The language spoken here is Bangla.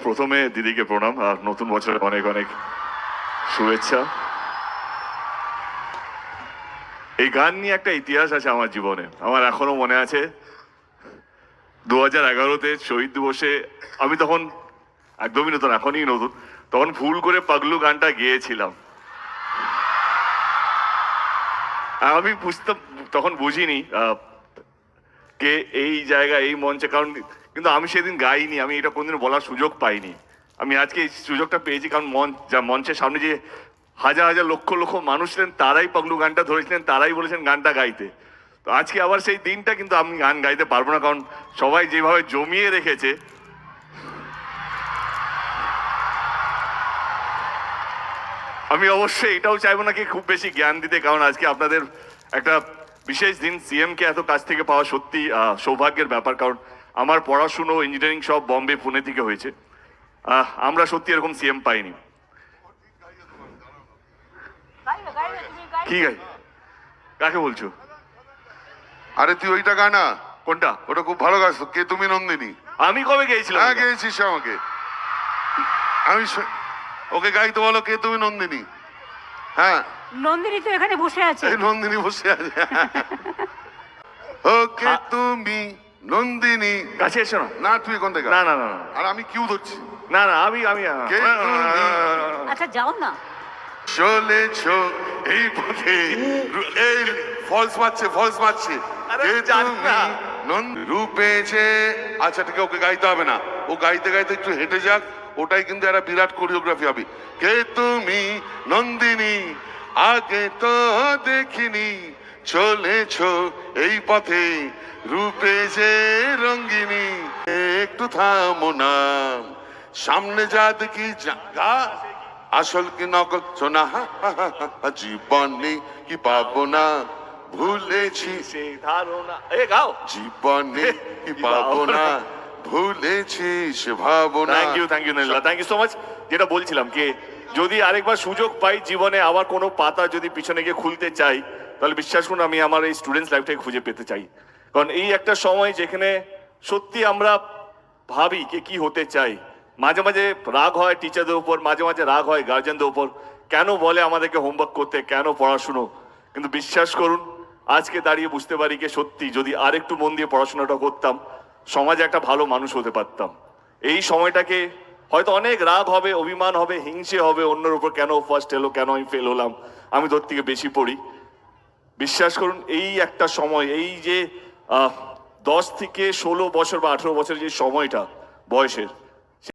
প্রথমে দিদিকে প্রণাম, আর নতুন বছরে অনেক অনেক শুভেচ্ছা। এই গান নিয়ে একটা ইতিহাস আছে আমার জীবনে, আমার এখনো মনে আছে। 2011-তে শহীদ দিবসে আমি তখন একদমই নতুন, এখনই নতুন, তখন ভুল করে পাগলু গানটা গেয়েছিলাম। আমি তখন বুঝিনি কে এই জায়গায় এই মঞ্চে, কারণ কিন্তু আমি সেদিন গাইনি, আমি এটা কোনদিন বলার সুযোগ পাইনি। আমি আজকে এই সুযোগটা পেয়েছি, কারণ মঞ্চের সামনে যে হাজার হাজার লক্ষ লক্ষ মানুষ ছিলেন, তারাই পাগলু গানটা ধরেছিলেন, তারাই বলেছেন গানটা গাইতে। তো আজকে আবার সেই দিনটা, কিন্তু আমি গান গাইতে পারবো না, কারণ সবাই যেভাবে জমিয়ে রেখেছে। আমি অবশ্যই এটাও চাইবো না কি খুব বেশি জ্ঞান দিতে, কারণ আজকে আপনাদের একটা বিশেষ দিন। সিএম কে এত কাছ থেকে পাওয়া সত্যি সৌভাগ্যের ব্যাপার, কারণ আমার পড়াশুনো ইঞ্জিনিয়ারিং সব বম্বে পুনে থেকে হয়েছে। আমরা সত্যি এরকম সিএম পাইনি। কি গাই? কাকে বলছো? আরে তুই ওইটা গানা। কোনটা? ওটা খুব ভালো গাছ। কে তুমি নন্দিনী? আমি কবে গেছিলাম? হ্যাঁ গেয়েছিস আমাকে। আমি ওকে গাইতে বলো, কে তুমি নন্দিনী? হ্যাঁ নন্দিনী তো এখানে বসে আছে। এই নন্দিনী বসে আছে। ওকে তুমি নন্দিনী। কাছে এসো না। না তুই কোন থেকে? না না না না। আর আমি কিউ ধরছি। না না, আমি আমি কে তুমি? আচ্ছা যাও না। চলেছ এই পথে। এই ফলস মারছে, ফলস মারছে। আরে কে জানি তুমি না। রূপে যে। আচ্ছা ঠিক আছে, ওকে গাইতে হবে না, ও গাইতে গাইতে একটু হেঁটে যাক, ওটাই কিন্তু একটা বিরাট কোরিওগ্রাফি হবে। কে তুমি নন্দিনী, আগে তো দেখিনি, চলেছ এই পথে, রূপে যে রঙ্গিনী, একটু থামো না, সামনে যা দেখি গা, আসল কি নকল শোনা, জীবনে কি পাবো না, ভুলেছি সেই ধারণা। এ গাও। জীবনে কি পাবো না, ভুলেছি সে ভাবনা। Thank you Neela, thank you so much. যেটা বলছিলাম কি, যদি আরেকবার সুযোগ পাই জীবনে, আবার কোনো পাতা যদি পিছনে গিয়ে খুলতে চাই, তাহলে বিশ্বাস করুন আমি আমার এই স্টুডেন্টস লাইফটাকে খুঁজে পেতে চাই। কারণ এই একটা সময় যেখানে সত্যি আমরা ভাবি কে কি হতে চাই। মাঝে মাঝে রাগ হয় টিচারদের উপর, মাঝে মাঝে রাগ হয় গার্জেনদের উপর, কেন বলে আমাদেরকে হোমওয়ার্ক করতে, কেন পড়াশুনো। কিন্তু বিশ্বাস করুন আজকে দাঁড়িয়ে বুঝতে পারি যে সত্যি যদি আরেকটু মন দিয়ে পড়াশোনাটা করতাম, সমাজে একটা ভালো মানুষ হতে পারতাম। এই সময়টাকে হয়তো অনেক রাগ হবে, অভিমান হবে, হিংসে হবে অন্যের উপর, কেন ফার্স্ট এলো, কেন আমি ফেল হলাম, আমি তোর থেকে বেশি পড়ি। বিশ্বাস করুন এই একটা সময়, এই যে 10 থেকে 16 বছর বা 18 বছর যে সময়টা বয়সের,